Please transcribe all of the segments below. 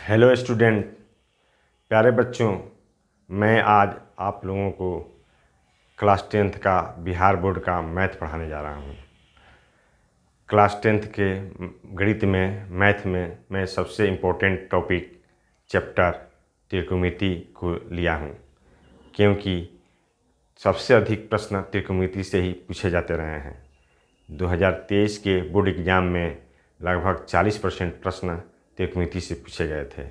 Hello student, प्यारे बच्चों। मैं आज आप लोगों को क्लास 10th का बिहार बोर्ड का मैथ पढ़ाने जा रहा हूँ। क्लास 10th के गणित में मैथ में मैं सबसे इम्पोर्टेंट टॉपिक चैप्टर त्रिकोणमिति को लिया हूँ, क्योंकि सबसे अधिक प्रश्न त्रिकोणमिति से ही पूछे जाते रहे हैं। 2023 के बोर्ड एग्ज़ाम में लगभग 40% प्रश्न त्रिकोणमिति से पूछे गए थे,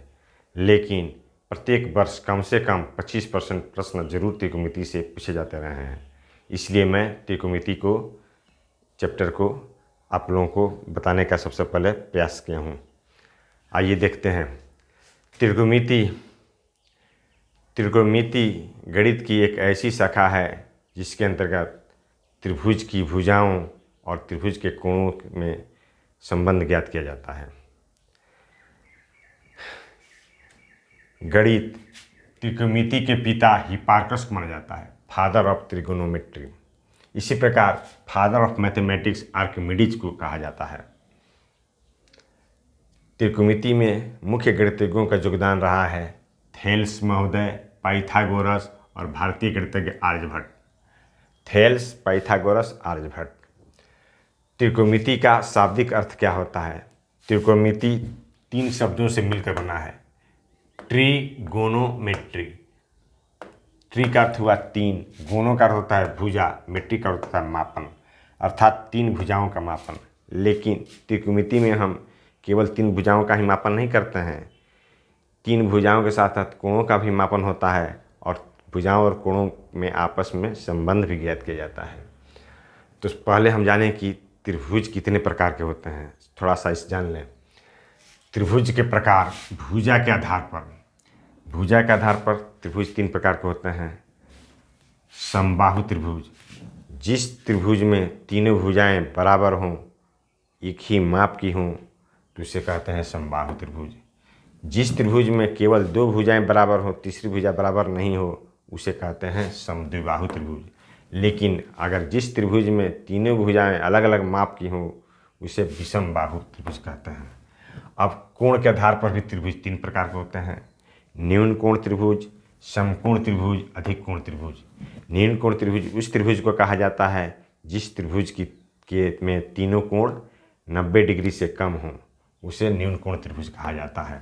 लेकिन प्रत्येक वर्ष कम से कम 25% प्रश्न जरूर त्रिकोणमिति से पूछे जाते रहे हैं। इसलिए मैं त्रिकोणमिति को चैप्टर को आप लोगों को बताने का सबसे पहले प्रयास किया हूँ। आइए देखते हैं। त्रिकोणमिति गणित की एक ऐसी शाखा है जिसके अंतर्गत त्रिभुज की भुजाओं और त्रिभुज के कोणों में संबंध ज्ञात किया जाता है। गणित त्रिकोणमिति के पिता हिप्पार्कस को माना जाता है, फादर ऑफ ट्रिगोनोमेट्री। इसी प्रकार फादर ऑफ मैथमेटिक्स आर्किमिडीज को कहा जाता है। त्रिकोणमिति में मुख्य गणितज्ञों का योगदान रहा है थेल्स महोदय, पाइथागोरस और भारतीय गणितज्ञ आर्यभट्ट। Thales, Pythagoras, Aryabhata. त्रिकोणमिति का शाब्दिक अर्थ क्या होता है? त्रिकोणमिति 3 शब्दों से मिलकर बना है। ट्रिगोनोमेट्री, ट्री का अर्थ हुआ 3, गोनो का अर्थ होता है भुजा, मेट्री का अर्थ होता है मापन, अर्थात 3 भुजाओं का मापन। लेकिन त्रिकोणमिति में हम केवल 3 भुजाओं का ही मापन नहीं करते हैं, 3 भुजाओं के साथ साथ कोणों का भी मापन होता है और भुजाओं और कोणों में आपस में संबंध भी ज्ञात किया जाता है। तो पहले हम जानें कि त्रिभुज कितने प्रकार के होते हैं, थोड़ा सा इस जान लें। त्रिभुज के प्रकार भुजा के आधार पर त्रिभुज 3 प्रकार के होते हैं। समबाहु त्रिभुज, जिस त्रिभुज में तीनों भुजाएं बराबर हों, एक ही माप की हों, तो उसे कहते हैं समबाहु त्रिभुज। जिस त्रिभुज में केवल 2 भुजाएं बराबर हो, तीसरी भुजा बराबर नहीं हो, उसे कहते हैं समद्विबाहु त्रिभुज। लेकिन अगर जिस त्रिभुज में तीनों भुजाएं अलग अलग माप की हों, उसे विषमबाहु त्रिभुज कहते हैं। अब कोण के आधार पर भी त्रिभुज 3 प्रकार के होते हैं। न्यून कोण त्रिभुज, समकोण त्रिभुज, अधिक कोण त्रिभुज। न्यून कोण त्रिभुज उस त्रिभुज को कहा जाता है जिस त्रिभुज में तीनों कोण 90 डिग्री से कम हों, उसे न्यून कोण त्रिभुज कहा जाता है।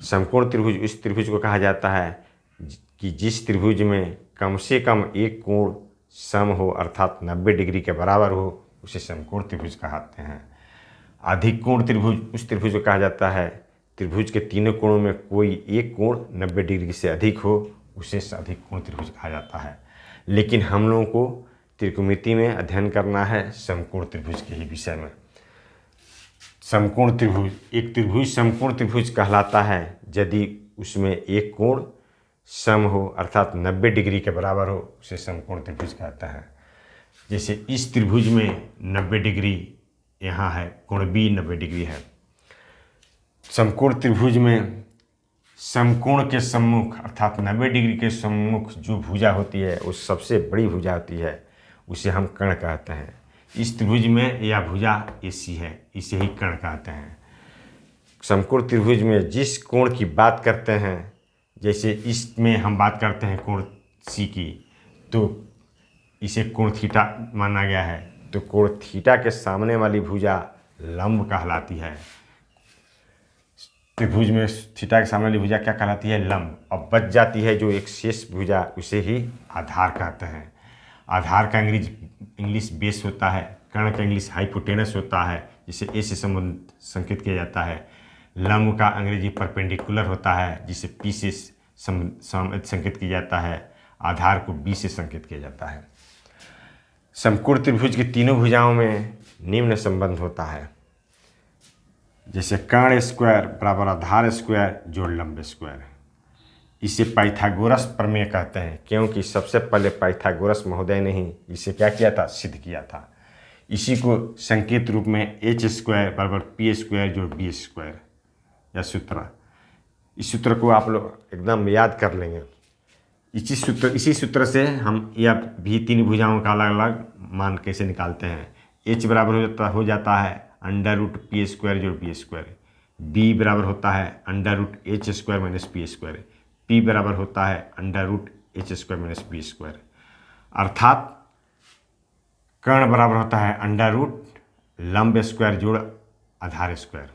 समकोण त्रिभुज उस त्रिभुज को कहा जाता है कि जिस त्रिभुज में कम से कम एक कोण सम हो, अर्थात 90 डिग्री के बराबर हो, उसे समकोण त्रिभुज कहते हैं। अधिक कोण त्रिभुज उस त्रिभुज को कहा जाता है त्रिभुज के तीनों कोणों में कोई एक कोण 90 डिग्री से अधिक हो, उसे अधिक कोण त्रिभुज कहा जाता है। लेकिन हम लोगों को त्रिकोणमिति में अध्ययन करना है समकोण त्रिभुज के ही विषय में। समकोण त्रिभुज, एक त्रिभुज समकोण त्रिभुज कहलाता है यदि उसमें एक कोण सम हो, अर्थात 90 डिग्री के बराबर हो, उसे समकोण त्रिभुज कहता है। जैसे इस त्रिभुज में 90 डिग्री यहाँ है, कोण बी 90 डिग्री है। समकोण त्रिभुज में समकोण के सम्मुख, अर्थात 90 डिग्री के सम्मुख जो भुजा होती है, वो सबसे बड़ी भुजा होती है, उसे हम कर्ण कहते हैं। इस त्रिभुज में यह भुजा AC है, इसे ही कर्ण कहते हैं। समकोण त्रिभुज में जिस कोण की बात करते हैं, जैसे इसमें हम बात करते हैं कोण C की, तो इसे कोण थीटा माना गया है, तो कोण थीटा के सामने वाली भुजा लंब कहलाती है। त्रिभुज में थीटा के सामने वाली भुजा क्या कहलाती है? लंब। अब बच जाती है जो एक शेष भुजा, उसे ही आधार कहते हैं। आधार का इंग्लिश बेस होता है, कर्ण का इंग्लिश हाइपोटेनस होता है, जिसे ए से संबंध संकेत किया जाता है। लंब का अंग्रेजी परपेंडिकुलर होता है, जिसे P से संकेत किया जाता है। आधार को B से संकेत किया जाता है। समकोण त्रिभुज की तीनों भुजाओं में निम्न संबंध होता है, जैसे कर्ण स्क्वायर बराबर आधार स्क्वायर जोड़ लंब स्क्वायर। इसे पाइथागोरस प्रमेय कहते हैं, क्योंकि सबसे पहले पाइथागोरस महोदय ने ही इसे क्या किया था? सिद्ध किया था। इसी को संकेत रूप में H स्क्वायर बराबर P स्क्वायर जोड़ B स्क्वायर या सूत्र, इस सूत्र को आप लोग एकदम याद कर लेंगे। इसी सूत्र से हम या भी 3 भुजाओं का अलग अलग मान कैसे निकालते हैं। H बराबर हो जाता है √P² जोड़ B²। बी बराबर होता है under root H square minus P square, P बराबर होता है under root H square minus B square, अर्थात कर्ण बराबर होता है अंडर रूट लंब स्क्वायर जोड़ आधार स्क्वायर,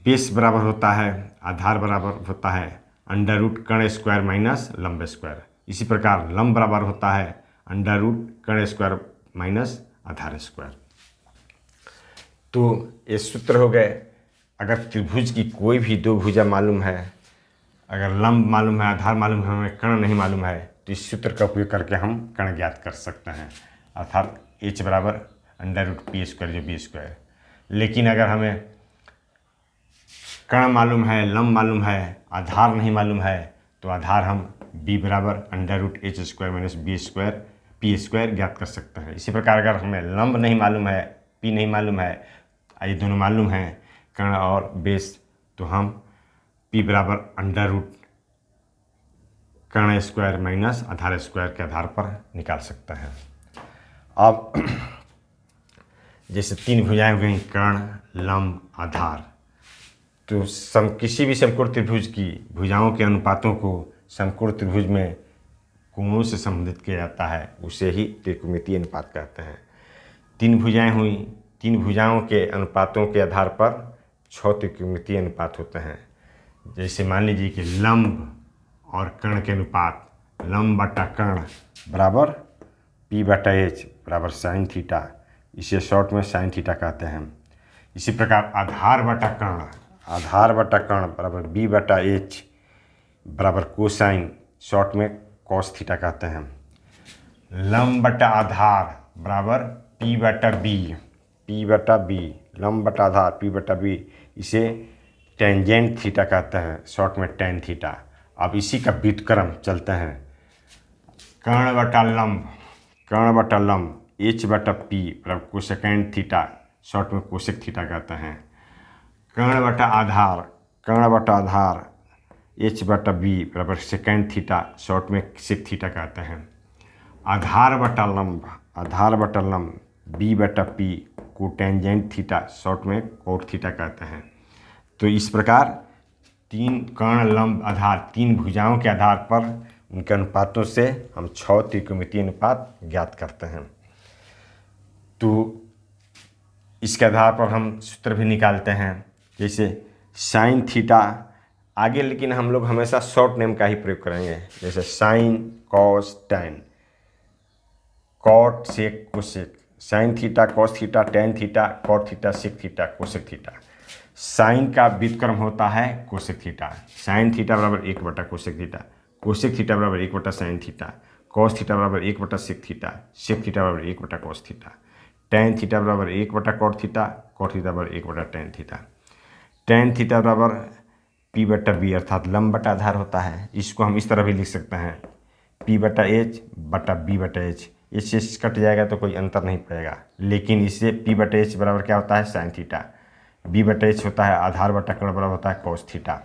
बेस बराबर होता है आधार बराबर होता है अंडर रूट कर्ण स्क्वायर माइनस लंब स्क्वायर। इसी प्रकार लंब बराबर होता है अंडर रूट कर्ण स्क्वायर माइनस आधार स्क्वायर। तो ये सूत्र हो गए। अगर त्रिभुज की कोई भी दो भुजा मालूम है, अगर लंब मालूम है, आधार मालूम है, हमें कर्ण नहीं मालूम है, तो इस सूत्र का उपयोग करके हम कर्ण ज्ञात कर सकते हैं, अर्थात h बराबर अंडर रूट पी स्क्वायर जो बी स्क्वायर। लेकिन अगर हमें कर्ण मालूम है, लंब मालूम है, आधार नहीं मालूम है, तो आधार हम b बराबर under root H square minus B square p square ज्ञात कर सकते हैं। इसी प्रकार अगर हमें लंब नहीं मालूम है, p नहीं मालूम है, ये दोनों मालूम हैं कर्ण और बेस, तो हम p बराबर अंडर रूट कर्ण स्क्वायर माइनस आधार स्क्वायर के आधार पर निकाल सकते हैं। अब जैसे तीन भुजाएं हो गई कर्ण, लंब, आधार, तो किसी भी समकोण त्रिभुज की भुजाओं के अनुपातों को समकोण त्रिभुज में कोणों से संबंधित किया जाता है, उसे ही त्रिकोणमितीय अनुपात कहते हैं। तीन भुजाएं हुई, तीन भुजाओं के अनुपातों के आधार पर 6 त्रिकोणमितीय अनुपात होते हैं। जैसे मान लीजिए कि लंब और कर्ण के अनुपात, लंब बटा कर्ण बराबर पी बटा एच बराबर साइन थीटा, इसे शॉर्ट में साइन थीटा कहते हैं। इसी प्रकार आधार बटा कर्ण, आधार बटा कर्ण बराबर बी बटा एच बराबर कोसाइन, शॉर्ट में कॉस थीटा कहते हैं। लंब बटा आधार बराबर पी बटा बी, पी बटा बी, लंब बटा आधार पी बटा बी, इसे टेंजेंट थीटा कहते हैं, शॉर्ट में टेन थीटा। अब इसी का व्युत्क्रम चलते हैं, कर्ण बटा लंब, कर्ण बटा लंब एच बटा पी बराबर कोसेकेंड थीटा, शॉर्ट में कोसेक थीटा कहते हैं। कर्ण बटा आधार, कर्ण बटा आधार एच बटा बी बराबर सेकेंड थीटा, शॉर्ट में सेक थीटा कहते हैं। आधार बटा लंब, आधार बटा लंब बी बटा पी कोटेंजेंट थीटा, शॉर्ट में कोट थीटा कहते हैं। तो इस प्रकार तीन कर्ण, लंब, आधार, तीन भुजाओं के आधार पर उनके अनुपातों से हम 6 त्रिकोणमितीय अनुपात ज्ञात करते हैं। तो इसके आधार पर हम सूत्र भी निकालते हैं, जैसे साइन थीटा आगे, लेकिन हम लोग हमेशा शॉर्ट नेम का ही प्रयोग करेंगे, जैसे sine, cos, tan, cot, sec, cosec, sine theta, cos theta, tan theta, cot theta, sec theta, cosec theta. Sine का व्युत्क्रम होता है कोसेक थीटा, साइन थीटा बराबर 1 बटा कोसेक थीटा, कोसेक थीटा बराबर 1 बटा साइन थीटा, कॉस थीटा बराबर 1 बटा सेक थीटा, सेक थीटा बराबर 1 बटा कॉस थीटा, टैन थीटा बराबर 1 बटा कॉट थीटा, कॉट थीटा बराबर 1 बटा टैन थीटा। टैन थीटा बराबर पी बटा बी, अर्थात लंब बटा आधार होता है। इसको हम इस तरह भी लिख सकते हैं, पी बटा एच बटा बी बटा एच, इससे कट जाएगा तो कोई अंतर नहीं पड़ेगा, लेकिन इससे पी बटा एच बराबर क्या होता है साइन थीटा, बी बटा एच होता है आधार बटा कर्ण बराबर होता है कॉस थीटा।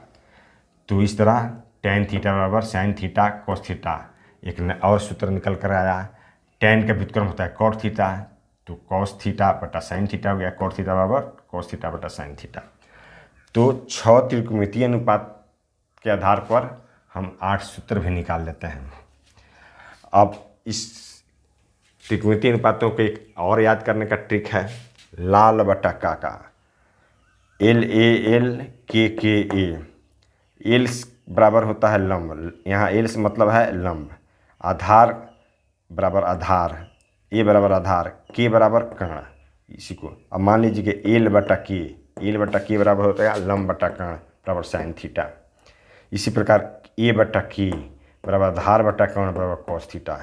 तो इस तरह टैन थीटा बराबर साइन थीटा कॉस थीटा। एक और सूत्र निकल कर आया, टैन का व्युत्क्रम होता है कॉट थीटा, तो कॉस थीटा बटा साइन थीटा हो गया, कॉट थीटा बराबर कॉस थीटा बटा साइन थीटा। तो 6 त्रिकोणमितीय अनुपात के आधार पर हम 8 सूत्र भी निकाल लेते हैं। अब इस त्रिकोणमितीय अनुपातों को एक और याद करने का ट्रिक है, लाल बटा काका, एल ए एल के ए। एल बराबर होता है लंब, यहाँ एल से मतलब है लंब, आधार बराबर आधार, ए बराबर आधार, के बराबर कर्ण। इसी को अब मान लीजिए कि एल बटा के, एल बटा के बराबर होता है लंब बटा कर्ण बराबर साइन थीटा। इसी प्रकार ए बटा के बराबर आधार बटा कर्ण बराबर कॉस थीटा,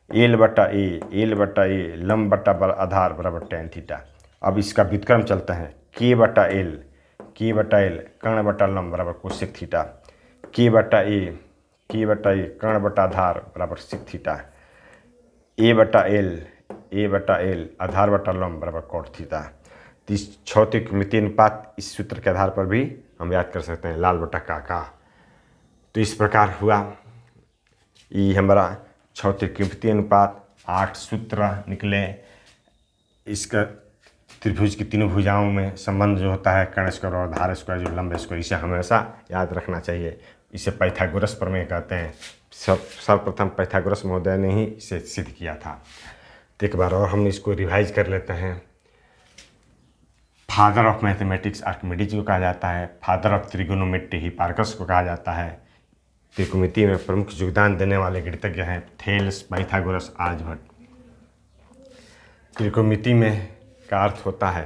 एल बटा ए, एल बटा ए लंब बटा आधार बराबर टैन थीटा। अब इसका व्युत्क्रम चलता है, के बटा एल, के बटा एल कर्ण बटा लंब बराबर कोसेक थीटा, के बटा ए, के बटा ए कर्ण बटा आधार बराबर सेक थीटा, ए बटा एल, ए बटा एल आधार बटा लंब बराबर कॉट थीटा। तो इस 6 त्रिकोणमितीय अनुपात इस सूत्र के आधार पर भी हम याद कर सकते हैं, लाल बटा काका। तो इस प्रकार हुआ, ये हमारा 6 त्रिकोणमितीय अनुपात, 8 सूत्र निकले। इसका त्रिभुज की तीनों भुजाओं में संबंध जो होता है कर्ण स्क्वायर और आधार स्क्वायर जो लंब स्क्वायर, इसे हमेशा याद रखना चाहिए। इसे पाइथागोरस प्रमेय कहते हैं। सर्वप्रथम पाइथागोरस महोदय ने ही इसे सिद्ध किया था। तो एक बार और हम इसको रिवाइज कर लेते हैं। फादर ऑफ मैथमेटिक्स आर्किमिडीज को कहा जाता है। फादर ऑफ त्रिगोनोमेट्री हिपार्कस को कहा जाता है। त्रिकोणमिति में प्रमुख योगदान देने वाले गणितज्ञ हैं थेल्स, पाइथागोरस, आर्यभट्ट। त्रिकोणमिति में का अर्थ होता है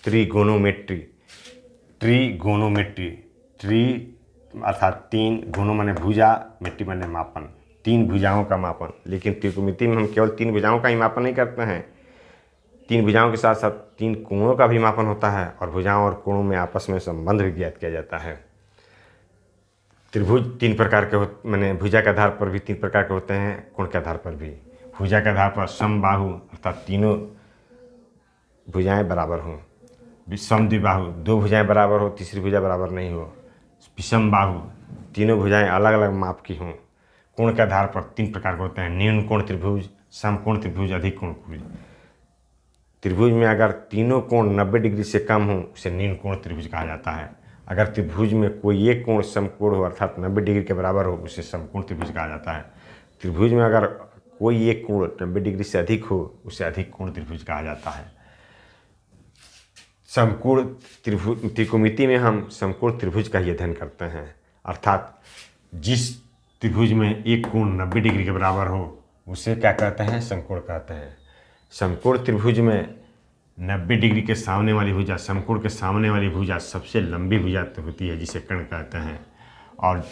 त्रिगोनोमेट्री। ट्रिगोनोमेट्री, ट्री अर्थात तीन, गोनो माने भुजा, मेट्री माने मापन, तीन भुजाओं का मापन। लेकिन त्रिकोणमिति में हम केवल तीन भुजाओं का ही मापन नहीं करते हैं, तीन भुजाओं के साथ साथ तीन कोणों का भी मापन होता है और भुजाओं और कोणों में आपस में संबंध भी ज्ञात किया जाता है। त्रिभुज तीन प्रकार के माने भुजा के आधार पर भी तीन प्रकार के होते हैं, कोण के आधार पर भी। भुजा के आधार पर समबाहु अर्थात तीनों भुजाएं बराबर हों, समद्विबाहु दो भुजाएं बराबर हो, तीसरी भुजा बराबर नहीं हो, विषम बाहु तीनों भुजाएं अलग अलग माप की हों। कोण के आधार पर तीन प्रकार के होते हैं, न्यून कोण त्रिभुज, समकोण त्रिभुज, अधिक कोण त्रिभुज। त्रिभुज में अगर तीनों कोण 90 डिग्री से कम हो उसे न्यून कोण त्रिभुज कहा जाता है। अगर त्रिभुज में कोई एक कोण समकोण हो अर्थात 90 डिग्री के बराबर हो उसे समकोण त्रिभुज कहा जाता है। त्रिभुज में अगर कोई एक कोण 90 डिग्री से अधिक हो उसे अधिक कोण त्रिभुज कहा जाता है। समकोण त्रिभुज, त्रिकोणमिति में हम समकोण त्रिभुज का ही अध्ययन करते हैं, अर्थात जिस त्रिभुज में एक कोण 90 डिग्री के बराबर हो उसे क्या कहते हैं, समकोण कहते हैं। समकोण त्रिभुज में 90 डिग्री के सामने वाली भुजा, समकोण के सामने वाली भुजा सबसे लंबी भुजा तो होती है जिसे कर्ण कहते हैं। और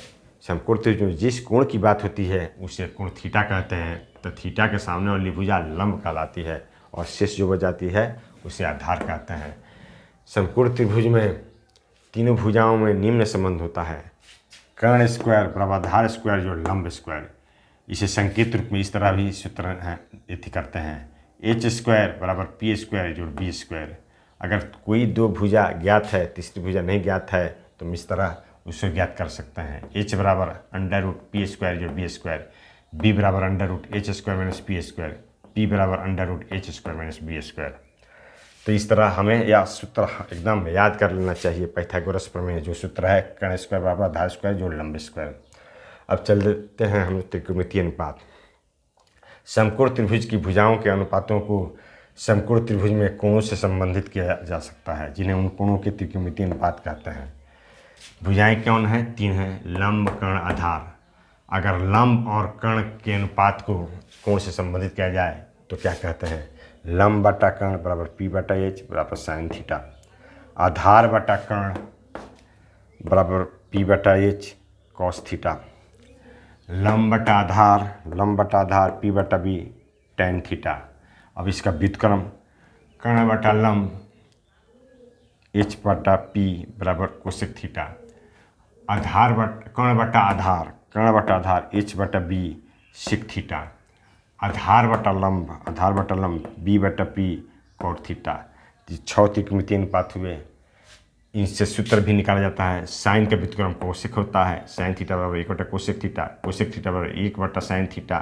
समकोण त्रिभुज में जिस कोण की बात होती है उसे कोण थीटा कहते हैं। तो थीटा के सामने वाली भुजा लंब कहलाती है और शेष जो बचाती है उसे आधार कहते हैं। समकोण त्रिभुज में तीनों भुजाओं में निम्न संबंध होता है, कर्ण स्क्वायर बराबर आधार स्क्वायर जो लंब स्क्वायर। इसे संकेत रूप में इस तरह भी सूत्र है यथि करते हैं, एच स्क्वायर बराबर पी स्क्वायर जोड़ बी स्क्वायर। अगर कोई दो भुजा ज्ञात है तीसरी भुजा नहीं ज्ञात है तो हम इस तरह उसे ज्ञात कर सकते हैं, एच बराबर अंडर रूट पी स्क्वायर जोड़ बी स्क्वायर, बी बराबर under root H square minus P square, P बराबर under root H square minus B square. तो इस तरह हमें यह सूत्र एकदम याद कर लेना चाहिए, पाइथागोरस प्रमेय जो सूत्र है कर्ण स्क्वायर बराबर आधार स्क्वायर जोड़ लंब स्क्वायर। अब चल देते हैं हम त्रिकोणमितीय अनुपात। समकोण त्रिभुज की भुजाओं के अनुपातों को समकोण त्रिभुज में कोणों से संबंधित किया जा सकता है, जिन्हें उन कोणों के त्रिकोणमितीय अनुपात कहते हैं। भुजाएं कौन है, तीन हैं, लंब, कर्ण, आधार। अगर लंब और कर्ण के अनुपात को कोण से संबंधित किया जाए तो क्या कहते हैं, लंब बटा कर्ण बराबर पी बटा एच बराबर साइन थीटा, आधार बटा कर्ण बराबर पी बटा एच कॉस थीटा, लंब बटा आधार पी बटा बी टेन थीटा। अब इसका व्युत्क्रम कर्ण बटा लंब एच बटा पी बराबर कोसेक थीटा, कर्ण बटा आधार एच बटा बी सेक थीटा, आधार बटा लंब बी बटा पी कॉट थीटा। 6 त्रिकोणमितीय अनुपात हुए। इनसे सूत्र भी निकाला जाता है, साइन का व्युत्क्रम कोसेक होता है, साइन थीटा बराबर 1 बटा कोसेक थीटा, कोसेक थीटा बराबर 1 बटा साइन थीटा,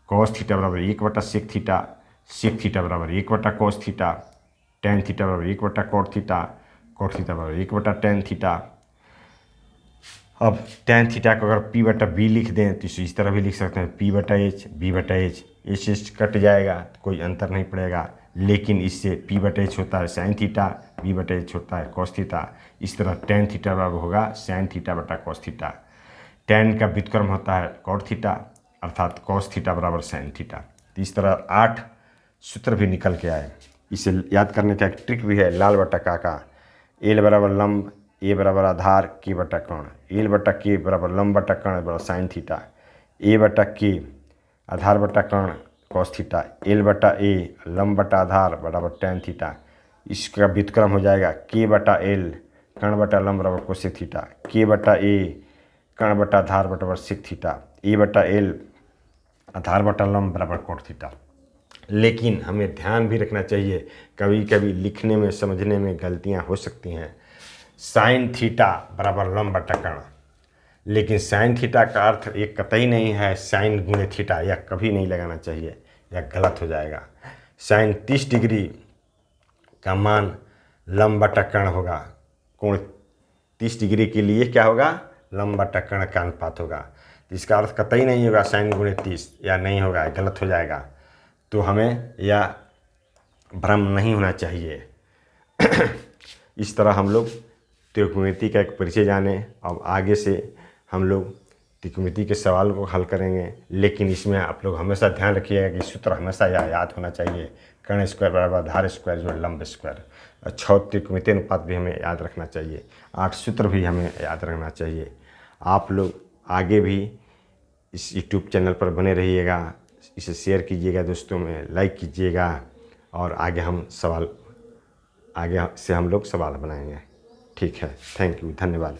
कॉस थीटा बराबर 1 बटा सेक थीटा, सेक थीटा बराबर 1 बटा कॉस थीटा, टेन थीटा बराबर 1 बटा कॉट थीटा, कॉट थीटा बराबर 1 बटा टेन थीटा। अब टेन थीटा को अगर पी बटा बी लिख दें तो इस तरह भी लिख सकते हैं, पी बटा एच बी बटा एच, एच कट जाएगा तो कोई अंतर नहीं पड़ेगा, लेकिन इससे पी बटा एच होता है साइन थीटा, बी बटा एच होता है कॉस थीटा। इस तरह टेन थीटा बराबर होगा साइन थीटा बटा कॉस थीटा। टेन का व्युत्क्रम होता है कॉट थीटा अर्थात कॉस थीटा बराबर साइन थीटा। तो इस तरह 8 सूत्र भी निकल के आए। इसे याद करने का एक ट्रिक भी है, लाल बटा काका, एल बराबर लंब, ए बराबर आधार, के बटा कर्ण, एल बटा के बराबर लंब बटा कर्ण बराबर साइन थीटा, ए बटा के आधार बटा कर्ण कॉस थीटा, एल बटा ए लंब बटा आधार बराबर टेन थीटा। इसका व्युत्क्रम हो जाएगा के बटा एल कर्ण बटा लंब बराबर कोसेक थीटा, के बटा ए कर्ण बटा आधार बराबर सेक थीटा, ए बटा एल आधार बटा लंब बराबर कोट थीटा। लेकिन हमें ध्यान भी रखना चाहिए, कभी कभी लिखने में समझने में गलतियां हो सकती हैं। साइन थीटा बराबर लंब बटा कर्ण, लेकिन साइन थीटा का अर्थ एक कतई नहीं है साइन गुणे थीटा, यह कभी नहीं लगाना चाहिए, यह गलत हो जाएगा। साइन 30 डिग्री का मान लंब बटा कर्ण होगा। कोण 30 डिग्री के लिए क्या होगा, लंब बटा कर्ण का अनुपात होगा। तो इसका अर्थ कतई नहीं होगा साइन गुणे 30, या नहीं होगा, गलत हो जाएगा। तो हमें यह भ्रम नहीं होना चाहिए। इस तरह हम लोग त्रिकोणमिति का एक परिचय जाने। अब आगे से हम लोग त्रिकोणमिति के सवाल को हल करेंगे, लेकिन इसमें आप लोग हमेशा ध्यान रखिएगा कि सूत्र हमेशा यह याद होना चाहिए, कर्ण स्क्वायर बराबर आधार स्क्वायर जो लंब स्क्वायर। और 6 त्रिकोणमिति अनुपात भी हमें याद रखना चाहिए, 8 सूत्र भी हमें याद रखना चाहिए। आप लोग आगे भी इस यूट्यूब चैनल पर बने रहिएगा, इसे शेयर कीजिएगा, दोस्तों में लाइक कीजिएगा, और आगे से हम लोग सवाल बनाएंगे। ठीक है, थैंक यू, धन्यवाद।